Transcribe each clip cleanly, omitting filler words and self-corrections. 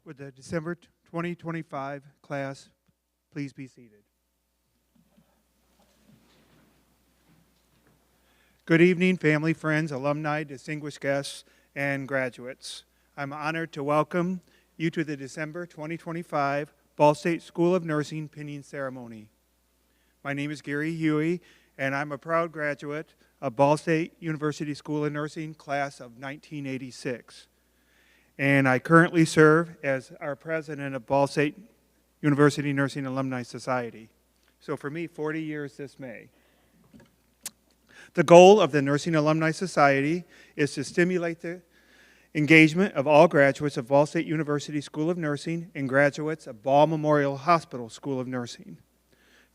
Would the December 2025 class please be seated? Good evening, family, friends, alumni, distinguished guests, and graduates. I'm honored to welcome you to the December 2025 Ball State School of Nursing pinning ceremony. My name is Gary Huey, and I'm a proud graduate of Ball State University School of Nursing class of 1986. And I currently serve as our president of Ball State University Nursing Alumni Society. So for me, 40 years this May. The goal of the Nursing Alumni Society is to stimulate the engagement of all graduates of Ball State University School of Nursing and graduates of Ball Memorial Hospital School of Nursing.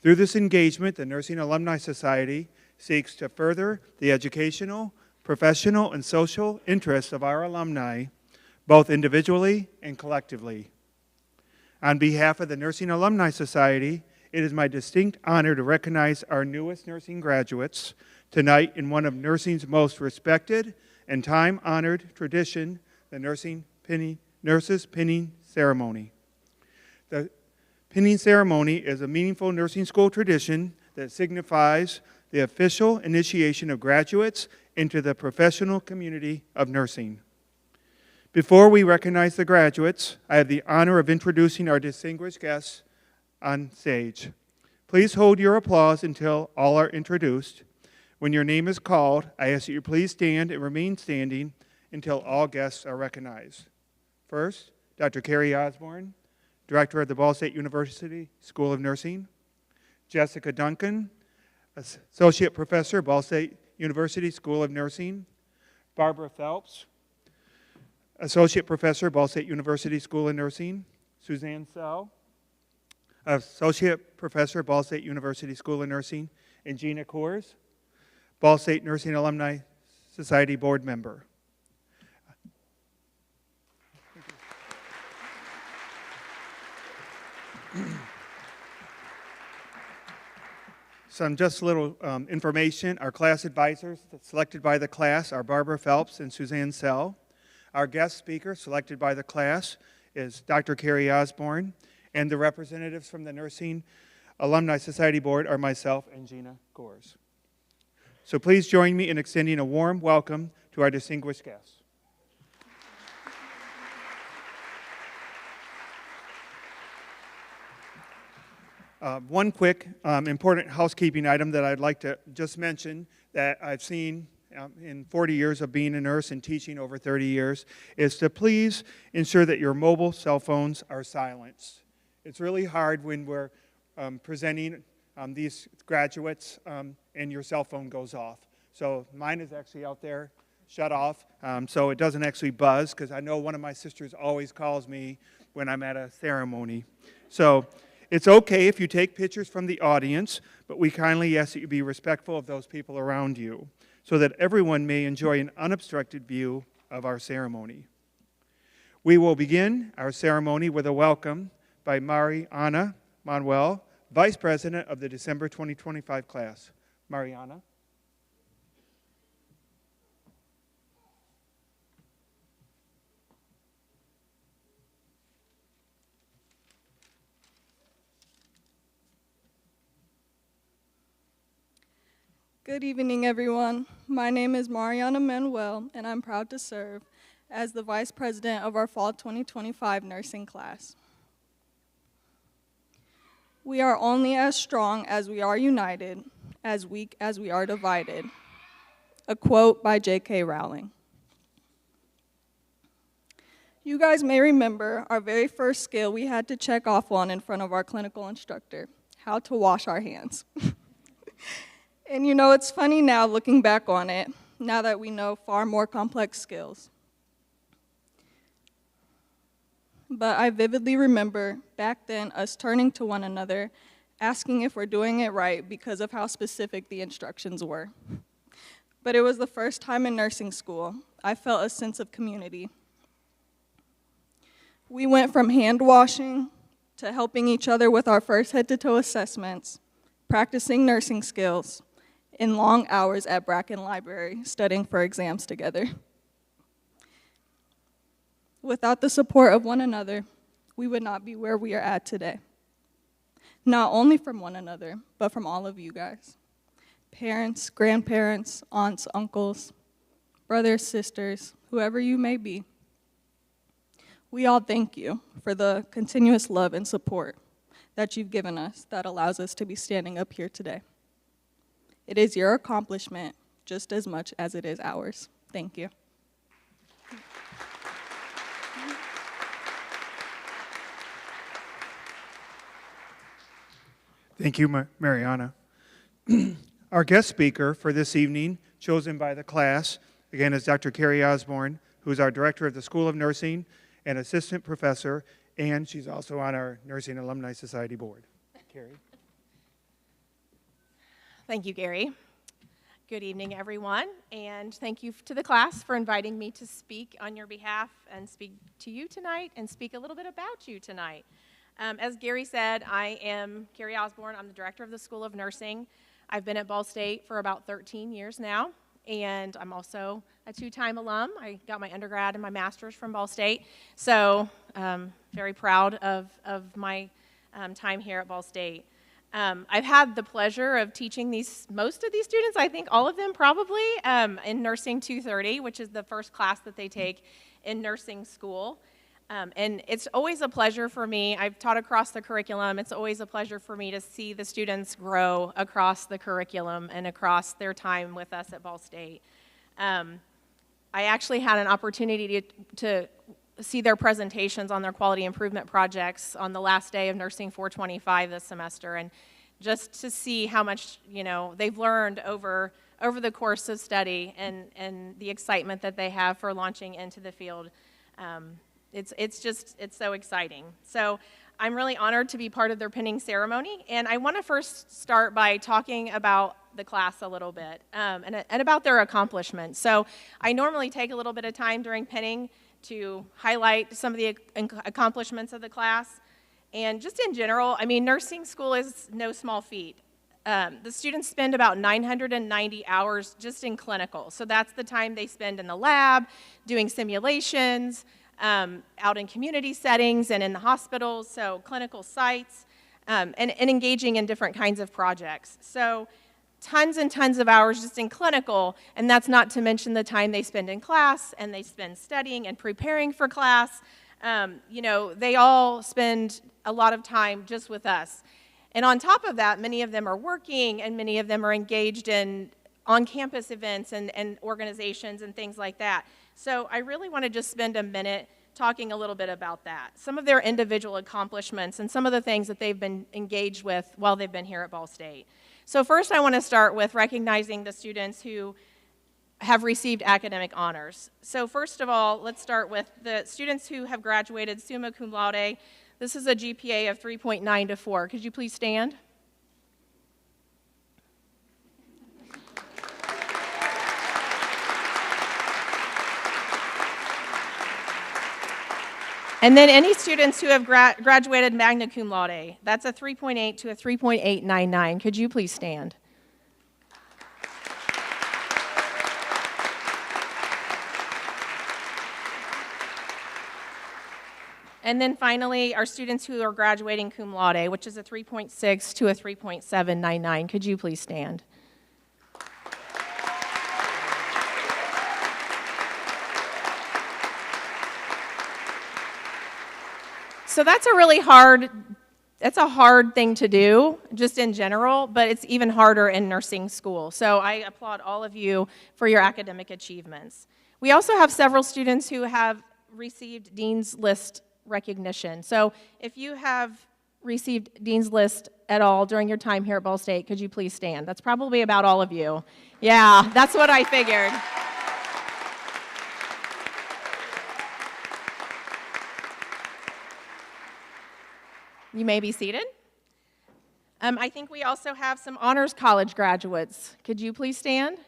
Through this engagement, the Nursing Alumni Society seeks to further the educational, professional, and social interests of our alumni, both individually and collectively. On behalf of the Nursing Alumni Society, it is my distinct honor to recognize our newest nursing graduates tonight in one of nursing's most respected and time-honored tradition, the nurses pinning ceremony. The pinning ceremony is a meaningful nursing school tradition that signifies the official initiation of graduates into the professional community of nursing. Before we recognize the graduates, I have the honor of introducing our distinguished guests on stage. Please hold your applause until all are introduced. When your name is called, I ask that you please stand and remain standing until all guests are recognized. First, Dr. Carrie Osborne, Director of the Ball State University School of Nursing. Jessica Duncan, Associate Professor, Ball State University School of Nursing. Barbara Phelps, Associate Professor, Ball State University School of Nursing. Suzanne Sell, Associate Professor, Ball State University School of Nursing. And Gina Coors, Ball State Nursing Alumni Society Board Member. Some just little information. Our class advisors selected by the class are Barbara Phelps and Suzanne Sell. Our guest speaker selected by the class is Dr. Carrie Osborne, and the representatives from the Nursing Alumni Society Board are myself and Gina Gores. So please join me in extending a warm welcome to our distinguished guests. One quick important housekeeping item that I'd like to just mention that I've seen in 40 years of being a nurse and teaching over 30 years is to please ensure that your mobile cell phones are silenced. It's really hard when we're presenting these graduates and your cell phone goes off. So mine is actually out there, shut off, so it doesn't actually buzz, because I know one of my sisters always calls me when I'm at a ceremony. So it's okay if you take pictures from the audience, but we kindly ask that you be respectful of those people around you so that everyone may enjoy an unobstructed view of our ceremony. We will begin our ceremony with a welcome by Mariana Manuel, Vice President of the December 2025 class. Mariana. Good evening, everyone. My name is Mariana Manuel, and I'm proud to serve as the Vice President of our Fall 2025 nursing class. We are only as strong as we are united, as weak as we are divided. A quote by J.K. Rowling. You guys may remember our very first skill we had to check off on in front of our clinical instructor, how to wash our hands. And you know, it's funny now looking back on it, now that we know far more complex skills. But I vividly remember back then us turning to one another, asking if we're doing it right because of how specific the instructions were. But it was the first time in nursing school I felt a sense of community. We went from hand washing to helping each other with our first head-to-toe assessments, practicing nursing skills, in long hours at Bracken Library studying for exams together. Without the support of one another, we would not be where we are at today. Not only from one another, but from all of you guys. Parents, grandparents, aunts, uncles, brothers, sisters, whoever you may be. We all thank you for the continuous love and support that you've given us that allows us to be standing up here today. It is your accomplishment just as much as it is ours. Thank you. Thank you, Mariana. Our guest speaker for this evening, chosen by the class, again, is Dr. Carrie Osborne, who is our director of the School of Nursing and assistant professor, and she's also on our Nursing Alumni Society board. Carrie. Thank you, Gary. Good evening, everyone, and thank you to the class for inviting me to speak on your behalf and speak to you tonight and speak a little bit about you tonight. As Gary said, I am Carrie Osborne. I'm the director of the School of Nursing. I've been at Ball State for about 13 years now, and I'm also a two-time alum. I got my undergrad and my master's from Ball State, so very proud of my time here at Ball State. I've had the pleasure of teaching most of these students, I think all of them probably, in Nursing 230, which is the first class that they take in nursing school. And it's always a pleasure for me. I've taught across the curriculum. It's always a pleasure for me to see the students grow across the curriculum and across their time with us at Ball State. I actually had an opportunity to see their presentations on their quality improvement projects on the last day of Nursing 425 this semester, and just to see how much they've learned over the course of study and the excitement that they have for launching into the field. It's so exciting. So I'm really honored to be part of their pinning ceremony, and I want to first start by talking about the class a little bit and about their accomplishments. So I normally take a little bit of time during pinning to highlight some of the accomplishments of the class. And just in general, I mean, nursing school is no small feat. The students spend about 990 hours just in clinical. So that's the time they spend in the lab, doing simulations, out in community settings and in the hospitals, so clinical sites, and engaging in different kinds of projects. So tons and tons of hours just in clinical, and that's not to mention the time they spend in class and they spend studying and preparing for class. They all spend a lot of time just with us. And on top of that, many of them are working and many of them are engaged in on-campus events and organizations and things like that. So I really want to just spend a minute talking a little bit about that, some of their individual accomplishments and some of the things that they've been engaged with while they've been here at Ball State. So first I want to start with recognizing the students who have received academic honors. So first of all, let's start with the students who have graduated summa cum laude. This is a GPA of 3.9 to 4. Could you please stand? And then any students who have graduated magna cum laude, that's a 3.8 to a 3.899. Could you please stand? And then finally, our students who are graduating cum laude, which is a 3.6 to a 3.799. Could you please stand? So that's a hard thing to do, just in general, but it's even harder in nursing school. So I applaud all of you for your academic achievements. We also have several students who have received Dean's List recognition. So if you have received Dean's List at all during your time here at Ball State, could you please stand? That's probably about all of you. Yeah, that's what I figured. You may be seated. I think we also have some Honors College graduates. Could you please stand?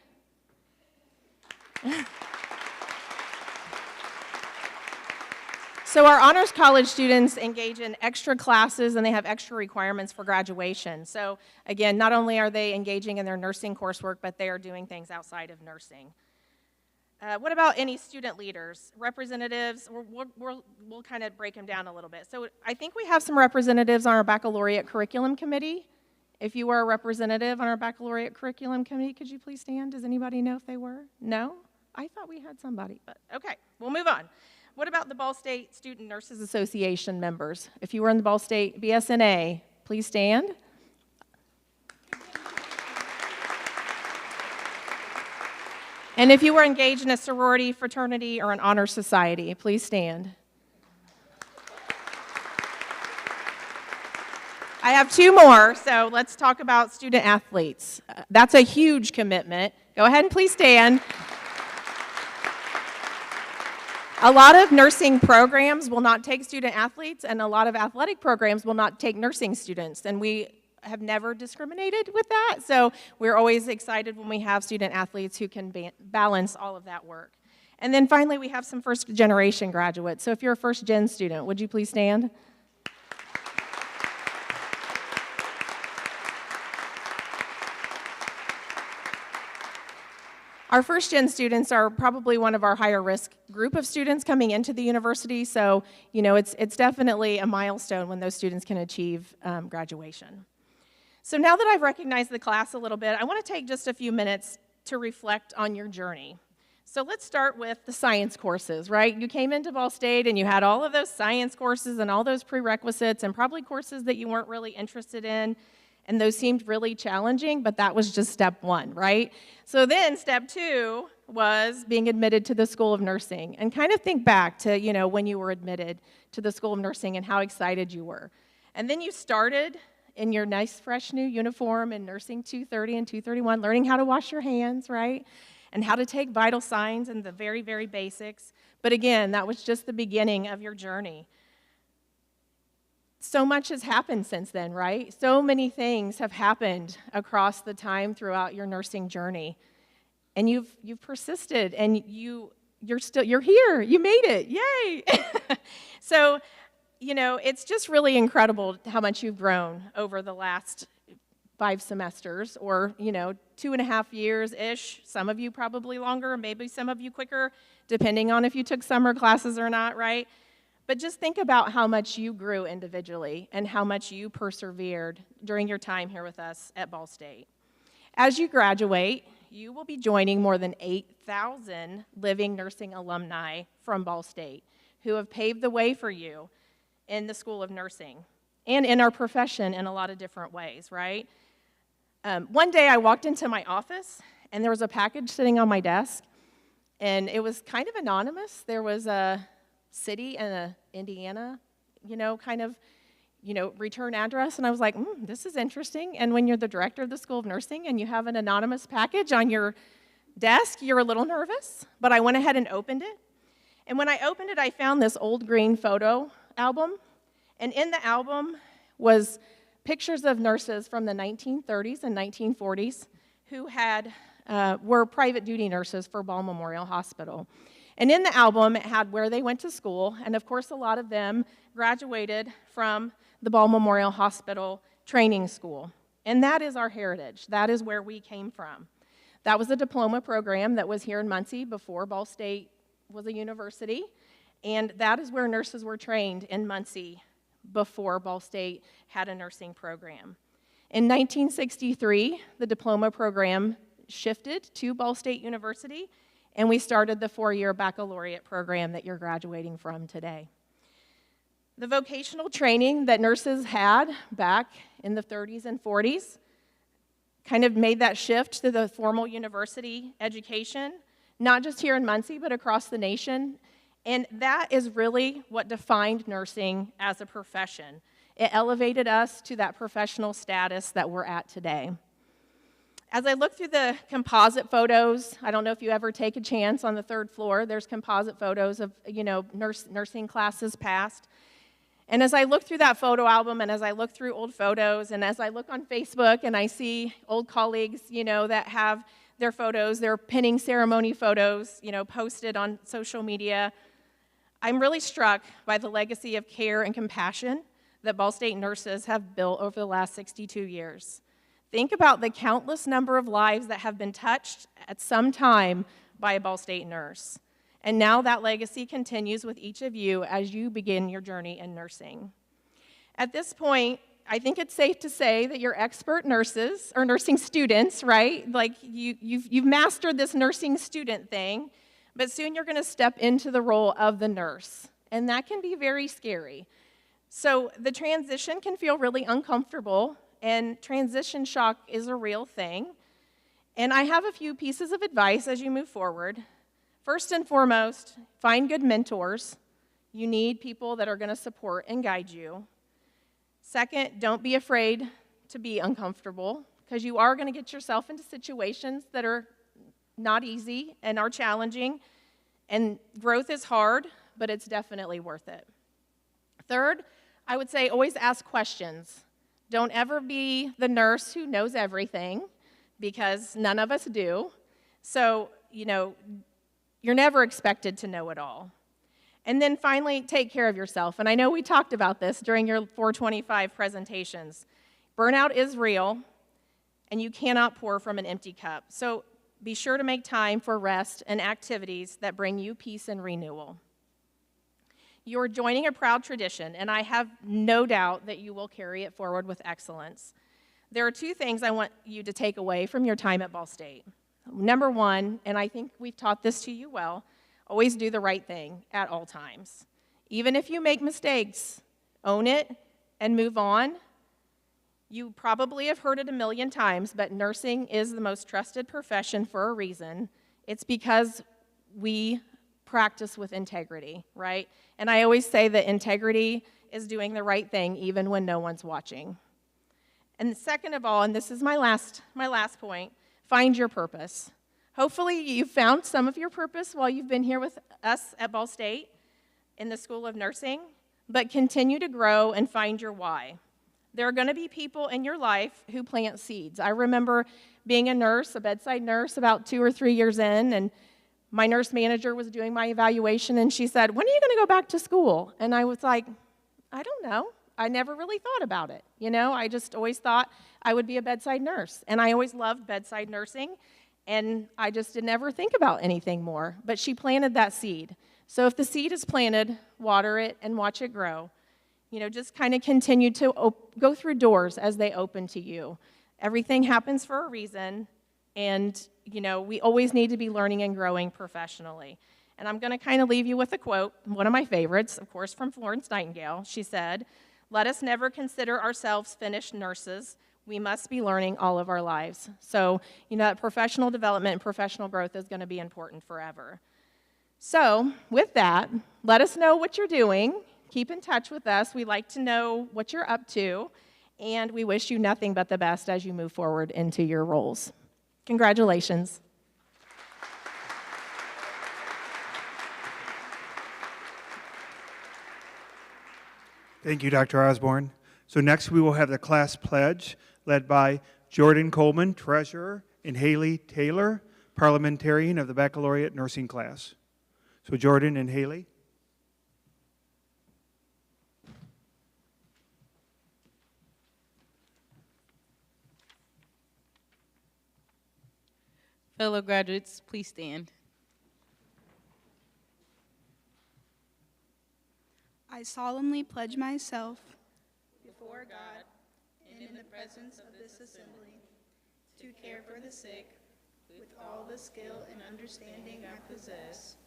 So our Honors College students engage in extra classes and they have extra requirements for graduation. So again, not only are they engaging in their nursing coursework, but they are doing things outside of nursing. What about any student leaders, representatives? We'll kind of break them down a little bit. So I think we have some representatives on our baccalaureate curriculum committee. If you were a representative on our baccalaureate curriculum committee, could you please stand? Does anybody know if they were? No? I thought we had somebody, but okay, we'll move on. What about the Ball State Student Nurses Association members? If you were in the Ball State BSNA, please stand. And if you were engaged in a sorority, fraternity, or an honor society, please stand. I have two more, so let's talk about student athletes. That's a huge commitment. Go ahead and please stand. A lot of nursing programs will not take student athletes, and a lot of athletic programs will not take nursing students, and we have never discriminated with that, so we're always excited when we have student athletes who can balance all of that work. And then finally, we have some first-generation graduates. So if you're a first-gen student, would you please stand? Our first-gen students are probably one of our higher-risk group of students coming into the university, so you know it's definitely a milestone when those students can achieve graduation. So now that I've recognized the class a little bit, I want to take just a few minutes to reflect on your journey. So let's start with the science courses, right? You came into Ball State and you had all of those science courses and all those prerequisites and probably courses that you weren't really interested in, and those seemed really challenging, but that was just step one, right? So then step two was being admitted to the School of Nursing, and kind of think back to, you know, when you were admitted to the School of Nursing and how excited you were. And then you started in your nice, fresh new uniform in Nursing 230 and 231, learning how to wash your hands, right? And how to take vital signs and the very, very basics. But again, that was just the beginning of your journey. So much has happened since then, right? So many things have happened across the time throughout your nursing journey. And you've persisted, and you're here. You made it. Yay! So, you know, it's just really incredible how much you've grown over the last 5 semesters, or, you know, 2.5 years-ish. Some of you probably longer, maybe some of you quicker, depending on if you took summer classes or not, right? But just think about how much you grew individually and how much you persevered during your time here with us at Ball State. As you graduate, you will be joining more than 8,000 living nursing alumni from Ball State who have paved the way for you in the School of Nursing and in our profession in a lot of different ways, right? One day I walked into my office and there was a package sitting on my desk, and it was kind of anonymous. There was a city and Indiana, you know, kind of, you know, return address, and I was like, this is interesting. And when you're the director of the School of Nursing and you have an anonymous package on your desk, you're a little nervous, but I went ahead and opened it. And when I opened it, I found this old green photo album, and in the album was pictures of nurses from the 1930s and 1940s who were private duty nurses for Ball Memorial Hospital. And in the album, it had where they went to school, and of course a lot of them graduated from the Ball Memorial Hospital Training School. And that is our heritage. That is where we came from. That was a diploma program that was here in Muncie before Ball State was a university. And that is where nurses were trained in Muncie before Ball State had a nursing program. In 1963, the diploma program shifted to Ball State University, and we started the 4-year baccalaureate program that you're graduating from today. The vocational training that nurses had back in the 30s and 40s kind of made that shift to the formal university education, not just here in Muncie, but across the nation. And that is really what defined nursing as a profession. It elevated us to that professional status that we're at today. As I look through the composite photos, I don't know if you ever take a chance on the 3rd floor, there's composite photos of, you know, nursing classes past. And as I look through that photo album, and as I look through old photos, and as I look on Facebook and I see old colleagues, you know, that have their photos, their pinning ceremony photos, you know, posted on social media, I'm really struck by the legacy of care and compassion that Ball State nurses have built over the last 62 years. Think about the countless number of lives that have been touched at some time by a Ball State nurse. And now that legacy continues with each of you as you begin your journey in nursing. At this point, I think it's safe to say that you're expert nurses, or nursing students, right? Like you've mastered this nursing student thing, but soon you're gonna step into the role of the nurse, and that can be very scary. So the transition can feel really uncomfortable, and transition shock is a real thing. And I have a few pieces of advice as you move forward. First and foremost, find good mentors. You need people that are gonna support and guide you. Second, don't be afraid to be uncomfortable, because you are going to get yourself into situations that are not easy and are challenging, and growth is hard, but it's definitely worth it. Third, I would say always ask questions. Don't ever be the nurse who knows everything, because none of us do. So, you're never expected to know it all. And then finally, take care of yourself. And I know we talked about this during your 425 presentations. Burnout is real, and you cannot pour from an empty cup. So be sure to make time for rest and activities that bring you peace and renewal. You're joining a proud tradition, and I have no doubt that you will carry it forward with excellence. There are two things I want you to take away from your time at Ball State. Number one, and I think we've taught this to you well, always do the right thing at all times. Even if you make mistakes, own it and move on. You probably have heard it a million times, but nursing is the most trusted profession for a reason. It's because we practice with integrity, right? And I always say that integrity is doing the right thing even when no one's watching. And second of all, and this is my last point, find your purpose. Hopefully you've found some of your purpose while you've been here with us at Ball State in the School of Nursing, but continue to grow and find your why. There are going to be people in your life who plant seeds. I remember being a nurse, a bedside nurse, about 2 or 3 years in, and my nurse manager was doing my evaluation, and she said, "When are you going to go back to school?" And I was like, "I don't know. I never really thought about it. I just always thought I would be a bedside nurse, and I always loved bedside nursing. And I just didn't ever think about anything more. But she planted that seed. So if the seed is planted, water it and watch it grow. Just kind of continue to go through doors as they open to you. Everything happens for a reason. And, we always need to be learning and growing professionally. And I'm going to kind of leave you with a quote, one of my favorites, of course, from Florence Nightingale. She said, "Let us never consider ourselves finished nurses. We must be learning all of our lives." So, that professional development and professional growth is going to be important forever. So, with that, let us know what you're doing. Keep in touch with us. We like to know what you're up to, and we wish you nothing but the best as you move forward into your roles. Congratulations. Thank you, Dr. Osborne. So next we will have the class pledge led by Jordan Coleman, treasurer, and Haley Taylor, parliamentarian of the baccalaureate nursing class. So Jordan and Haley. Fellow graduates, please stand. I solemnly pledge myself before God and in the presence of this assembly to care for the sick with all the skill and understanding I possess,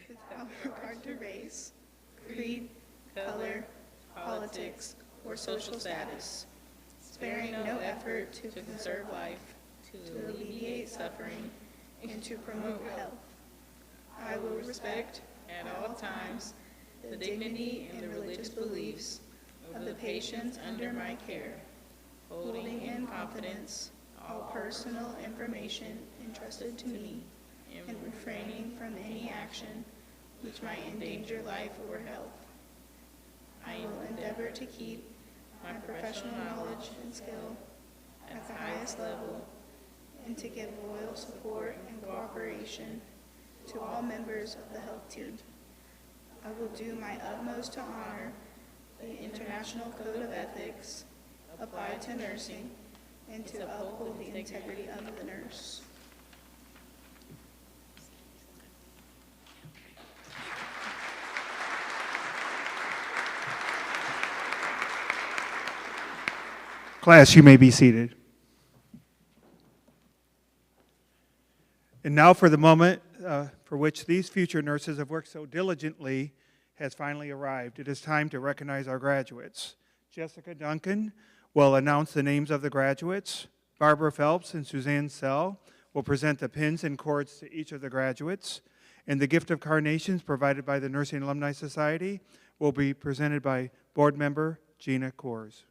without regard to race, creed, color, politics, or social status, sparing no effort to conserve life, to alleviate suffering, and to promote health. I will respect at all times the dignity and the religious beliefs of the patients under my care, holding in confidence all personal information entrusted to me, and refraining from any action which might endanger life or health. I will endeavor to keep my professional knowledge and skill at the highest level, and to give loyal support and cooperation to all members of the health team. I will do my utmost to honor the International Code of Ethics applied to nursing and to uphold the integrity of the nurse. Class, you may be seated. And now for the moment for which these future nurses have worked so diligently has finally arrived. It is time to recognize our graduates. Jessica Duncan will announce the names of the graduates. Barbara Phelps and Suzanne Sell will present the pins and cords to each of the graduates. And the gift of carnations provided by the Nursing Alumni Society will be presented by board member Gina Kors.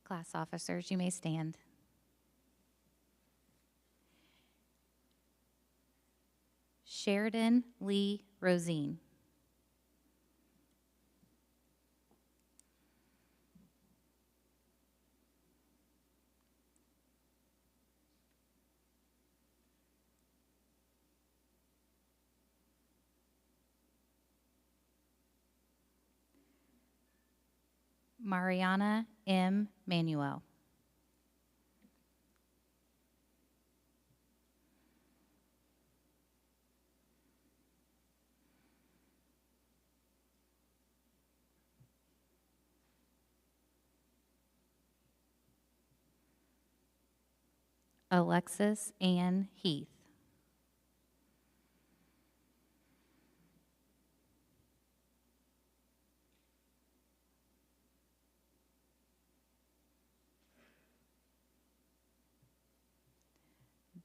Class officers, you may stand. Sheridan Lee Rosine. Mariana M. Manuel. Alexis Ann Heath.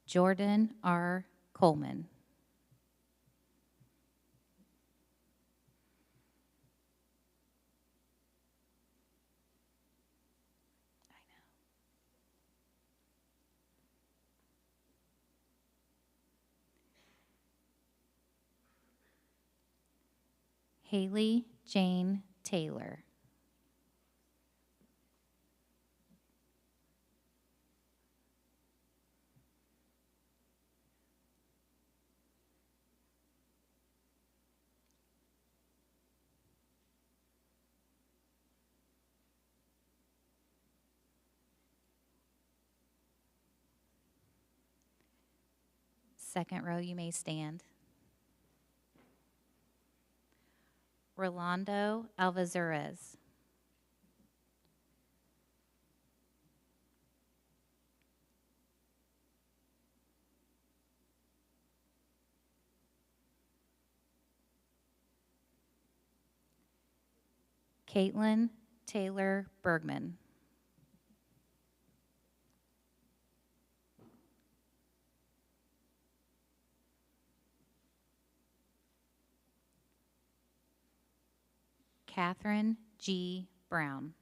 Jordan R. Coleman. Haley Jane Taylor. Second row, you may stand. Rolando Alvazurez. Caitlin Taylor Bergman. Catherine G. Brown.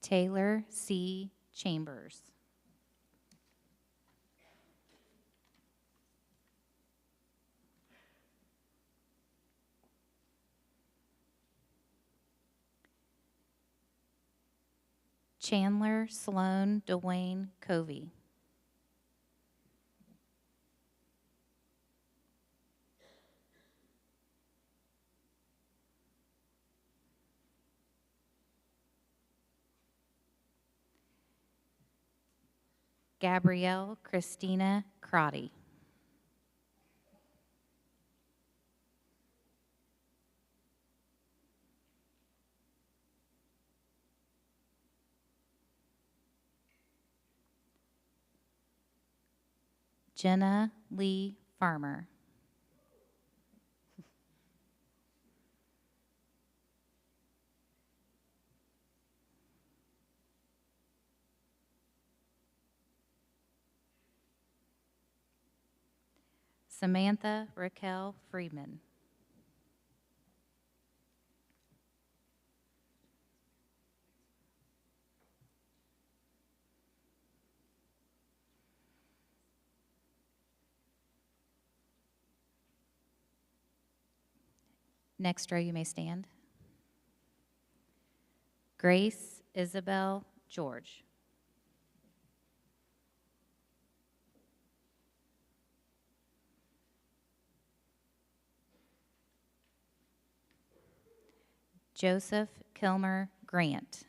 Taylor C. Chambers. Chandler Sloan Dwayne Covey. Gabrielle Christina Crotty. Jenna Lee Farmer. Samantha Raquel Friedman. Next row, you may stand. Grace Isabel George. Joseph Kilmer Grant.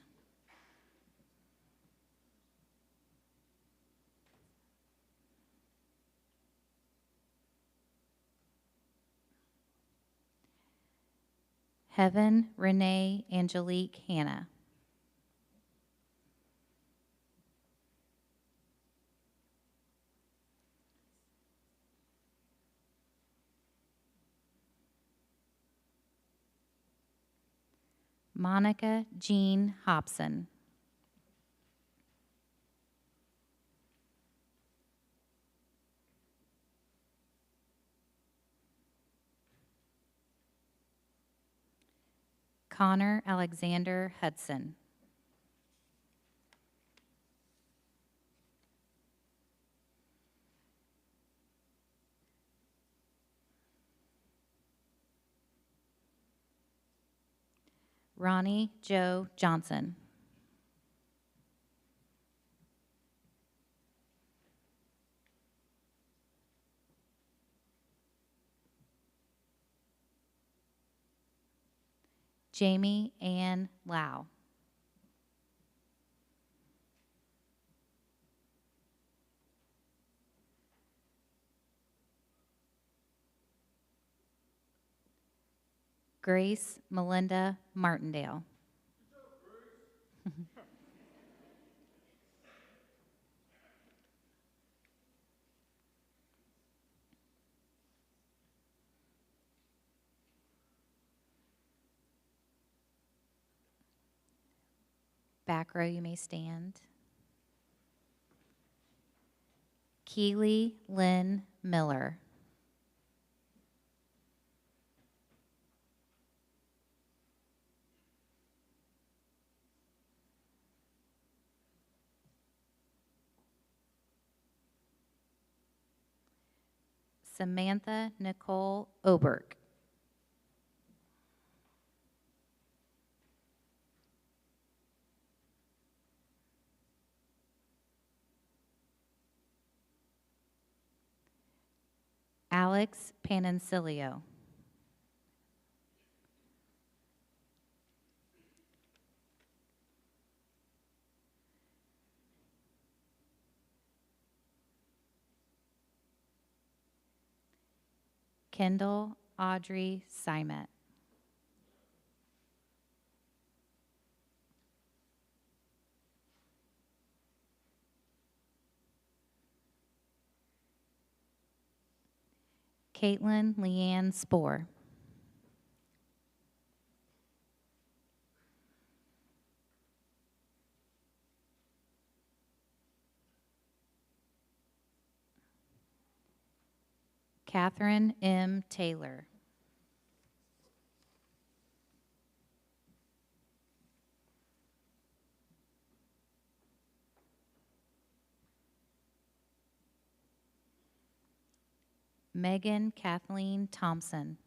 Heaven Renee Angelique Hannah. Monica Jean Hobson. Connor Alexander Hudson. Ronnie Joe Johnson. Jamie Ann Lau. Grace Melinda Martindale. Back row, you may stand. Keely Lynn Miller. Samantha Nicole Oberg. Alex Panancilio. Kendall Audrey Simet. Caitlin Leanne Spoor. Catherine M. Taylor. Megan Kathleen Thompson.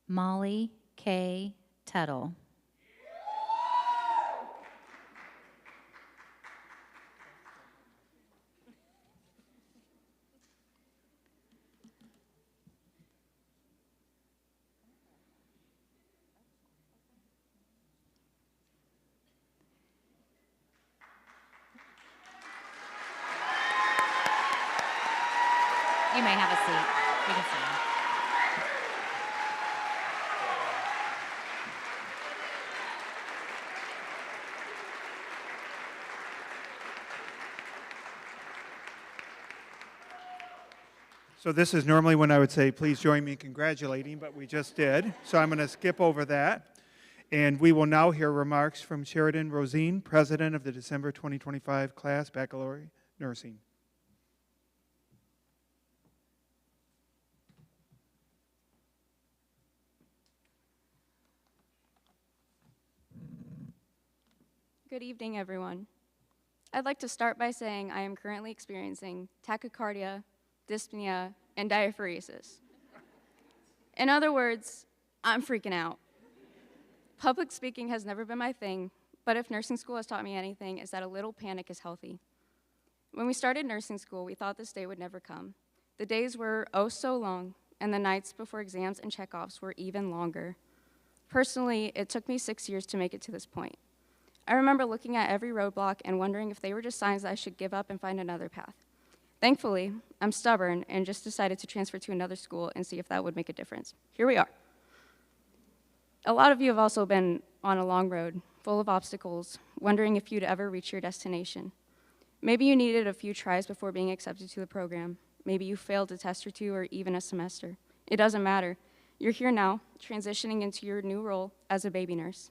Molly K. Tuttle. You may have a seat. You can sit. So this is normally when I would say, please join me in congratulating, but we just did. So I'm going to skip over that. And we will now hear remarks from Sheridan Rosine, President of the December 2025 Class Baccalaureate Nursing. Good evening, everyone. I'd like to start by saying I am currently experiencing tachycardia, dyspnea, and diaphoresis. In other words, I'm freaking out. Public speaking has never been my thing, But if nursing school has taught me anything, it's that a little panic is healthy. When we started nursing school, we thought this day would never come. The days were oh so long, and the nights before exams and checkoffs were even longer. Personally, it took me 6 years to make it to this point. I remember looking at every roadblock and wondering if they were just signs that I should give up and find another path. Thankfully, I'm stubborn and just decided to transfer to another school and see if that would make a difference. Here we are. A lot of you have also been on a long road, full of obstacles, wondering if you'd ever reach your destination. Maybe you needed a few tries before being accepted to the program. Maybe you failed a test or two or even a semester. It doesn't matter. You're here now, transitioning into your new role as a baby nurse.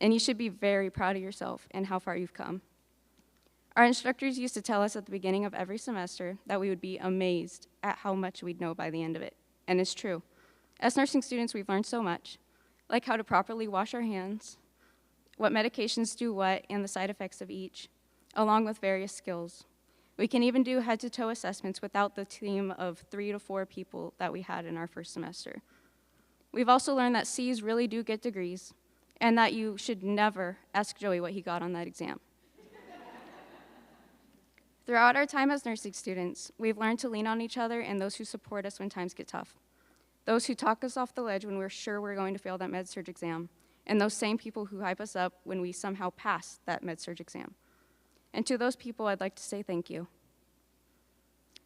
And you should be very proud of yourself and how far you've come. Our instructors used to tell us at the beginning of every semester that we would be amazed at how much we'd know by the end of it. And it's true. As nursing students, we've learned so much, like how to properly wash our hands, what medications do what, and the side effects of each, along with various skills. We can even do head-to-toe assessments without the team of 3 to 4 people that we had in our first semester. We've also learned that C's really do get degrees, and that you should never ask Joey what he got on that exam. Throughout our time as nursing students, we've learned to lean on each other and those who support us when times get tough. Those who talk us off the ledge when we're sure we're going to fail that med-surg exam, and those same people who hype us up when we somehow pass that med-surg exam. And to those people, I'd like to say thank you.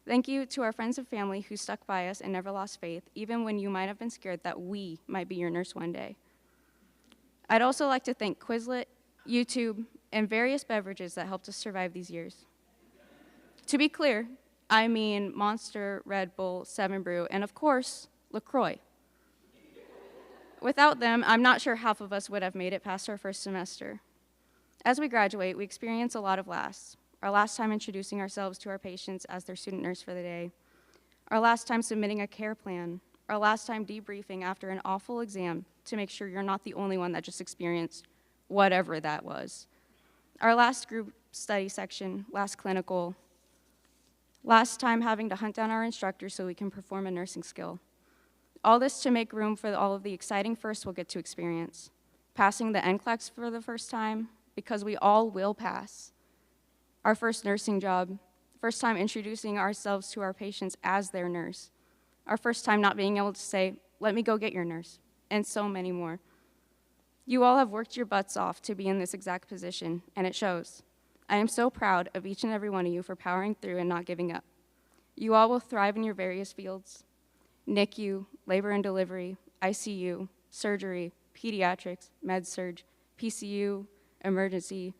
Thank you to our friends and family who stuck by us and never lost faith, even when you might have been scared that we might be your nurse one day. I'd also like to thank Quizlet, YouTube, and various beverages that helped us survive these years. To be clear, I mean Monster, Red Bull, 7 Brew, and of course, LaCroix. Without them, I'm not sure half of us would have made it past our first semester. As we graduate, we experience a lot of lasts. Our last time introducing ourselves to our patients as their student nurse for the day. Our last time submitting a care plan. Our last time debriefing after an awful exam to make sure you're not the only one that just experienced whatever that was. Our last group study section, last clinical. Last time having to hunt down our instructors so we can perform a nursing skill. All this to make room for all of the exciting firsts we'll get to experience. Passing the NCLEX for the first time, because we all will pass. Our first nursing job, first time introducing ourselves to our patients as their nurse. Our first time not being able to say, let me go get your nurse, and so many more. You all have worked your butts off to be in this exact position, and it shows. I am so proud of each and every one of you for powering through and not giving up. You all will thrive in your various fields. NICU, labor and delivery, ICU, surgery, pediatrics, med-surg, PCU, emergency,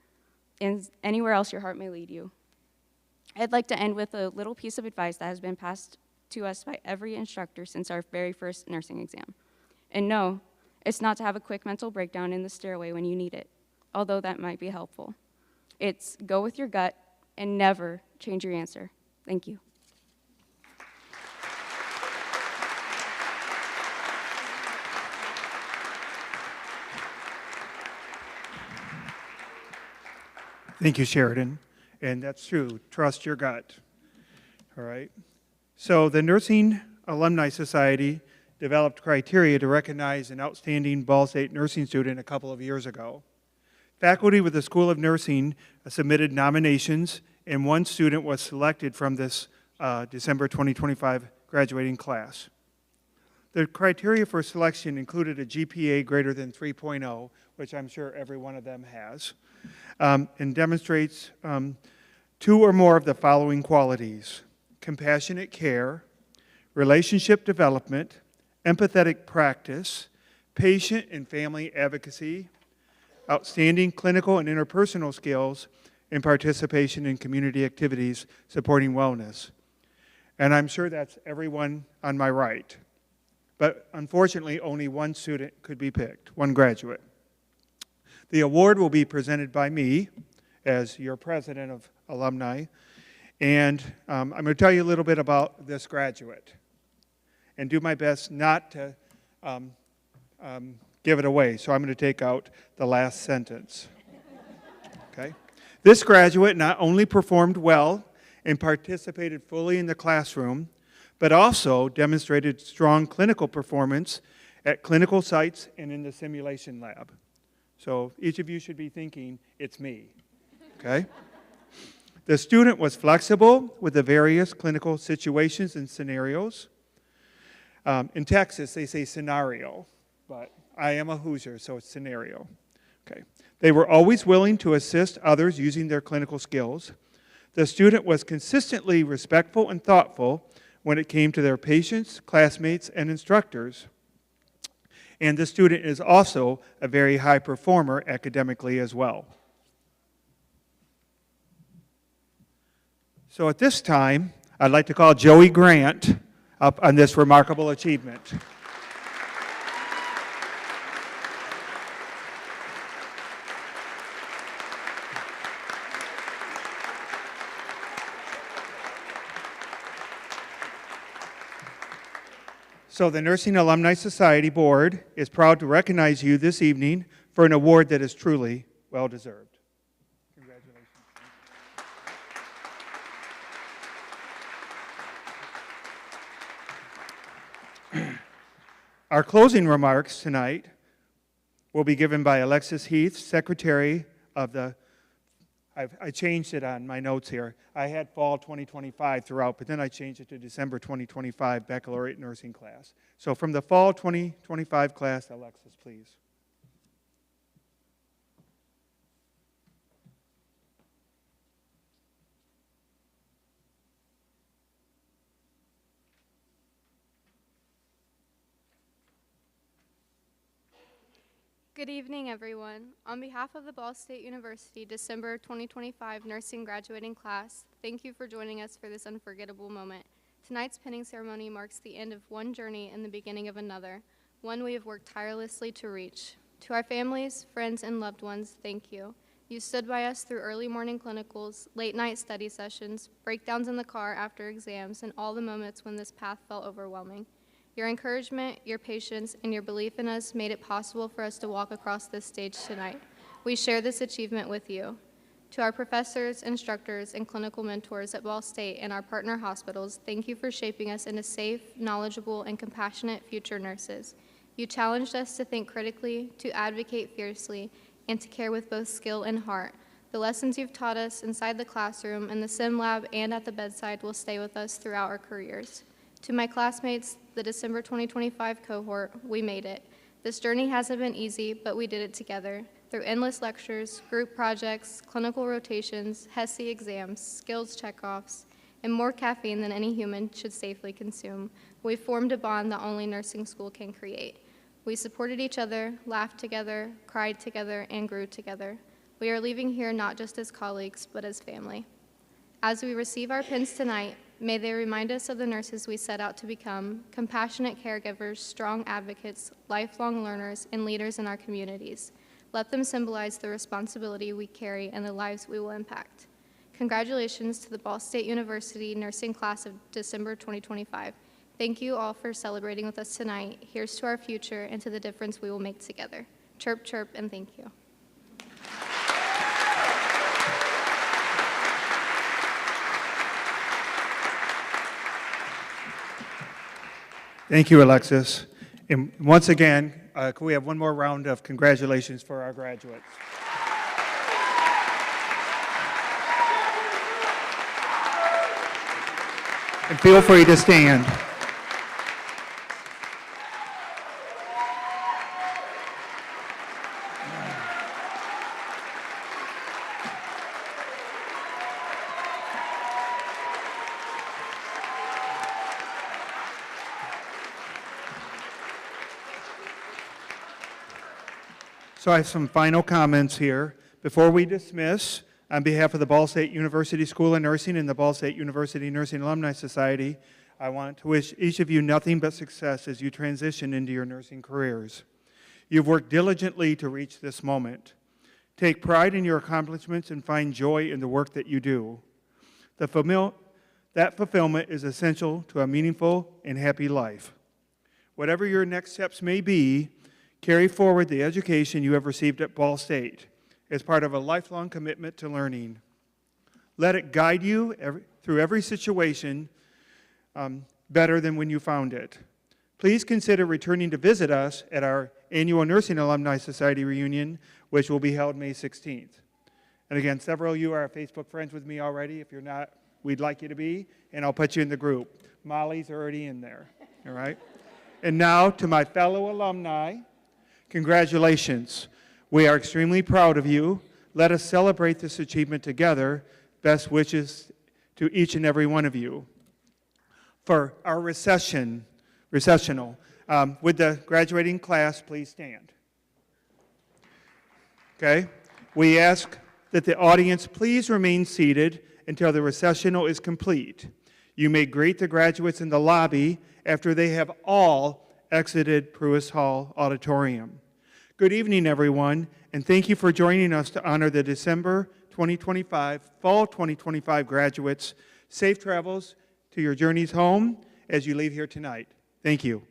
and anywhere else your heart may lead you. I'd like to end with a little piece of advice that has been passed to us by every instructor since our very first nursing exam. And no, it's not to have a quick mental breakdown in the stairway when you need it, although that might be helpful. It's go with your gut and never change your answer. Thank you. Thank you, Sheridan. And that's true. Trust your gut. All right. So the Nursing Alumni Society developed criteria to recognize an outstanding Ball State nursing student a couple of years ago. Faculty with the School of Nursing submitted nominations, and one student was selected from this December 2025 graduating class. The criteria for selection included a GPA greater than 3.0, which I'm sure every one of them has, and demonstrates 2 or more of the following qualities: compassionate care, relationship development, empathetic practice, patient and family advocacy, outstanding clinical and interpersonal skills, and participation in community activities supporting wellness. And I'm sure that's everyone on my right. But unfortunately, only one student could be picked, one graduate. The award will be presented by me as your president of alumni. And I'm going to tell you a little bit about this graduate and do my best not to give it away. So I'm going to take out the last sentence. Okay? This graduate not only performed well and participated fully in the classroom, but also demonstrated strong clinical performance at clinical sites and in the simulation lab. So each of you should be thinking, it's me, okay? The student was flexible with the various clinical situations and scenarios. In Texas, they say scenario, but I am a Hoosier, so it's scenario. Okay. They were always willing to assist others using their clinical skills. The student was consistently respectful and thoughtful when it came to their patients, classmates, and instructors. And the student is also a very high performer academically as well. So at this time, I'd like to call Joey Grant up on this remarkable achievement. So the Nursing Alumni Society Board is proud to recognize you this evening for an award that is truly well-deserved. Congratulations. Our closing remarks tonight will be given by Alexis Heath, Secretary of the, I changed it on my notes here. I had fall 2025 throughout, but then I changed it to December 2025 baccalaureate nursing class. So from the fall 2025 class, Alexis, please. Good evening, everyone. On behalf of the Ball State University December 2025 nursing graduating class, thank you for joining us for this unforgettable moment. Tonight's pinning ceremony marks the end of one journey and the beginning of another, one we have worked tirelessly to reach. To our families, friends, and loved ones, thank you. You stood by us through early morning clinicals, late night study sessions, breakdowns in the car after exams, and all the moments when this path felt overwhelming. Your encouragement, your patience, and your belief in us made it possible for us to walk across this stage tonight. We share this achievement with you. To our professors, instructors, and clinical mentors at Ball State and our partner hospitals, thank you for shaping us into safe, knowledgeable, and compassionate future nurses. You challenged us to think critically, to advocate fiercely, and to care with both skill and heart. The lessons you've taught us inside the classroom, in the sim lab, and at the bedside will stay with us throughout our careers. To my classmates, the December 2025 cohort, we made it. This journey hasn't been easy, but we did it together. Through endless lectures, group projects, clinical rotations, HESI exams, skills checkoffs, and more caffeine than any human should safely consume, we formed a bond that only nursing school can create. We supported each other, laughed together, cried together, and grew together. We are leaving here not just as colleagues, but as family. As we receive our pins tonight, may they remind us of the nurses we set out to become, compassionate caregivers, strong advocates, lifelong learners, and leaders in our communities. Let them symbolize the responsibility we carry and the lives we will impact. Congratulations to the Ball State University nursing class of December 2025. Thank you all for celebrating with us tonight. Here's to our future and to the difference we will make together. Chirp, chirp, and thank you. Thank you, Alexis. And once again, can we have one more round of congratulations for our graduates? And feel free to stand. So I have some final comments here. Before we dismiss, on behalf of the Ball State University School of Nursing and the Ball State University Nursing Alumni Society, I want to wish each of you nothing but success as you transition into your nursing careers. You've worked diligently to reach this moment. Take pride in your accomplishments and find joy in the work that you do. That fulfillment is essential to a meaningful and happy life. Whatever your next steps may be, carry forward the education you have received at Ball State as part of a lifelong commitment to learning. Let it guide you through every situation better than when you found it. Please consider returning to visit us at our annual Nursing Alumni Society reunion, which will be held May 16th. And again, several of you are Facebook friends with me already. If you're not, we'd like you to be, and I'll put you in the group. Molly's already in there, all right? And now to my fellow alumni, congratulations. We are extremely proud of you. Let us celebrate this achievement together. Best wishes to each and every one of you. For our recessional, would the graduating class please stand? Okay. We ask that the audience please remain seated until the recessional is complete. You may greet the graduates in the lobby after they have all exited Pruis Hall Auditorium. Good evening, everyone, and thank you for joining us to honor the December 2025, Fall 2025 graduates. Safe travels to your journeys home as you leave here tonight. Thank you.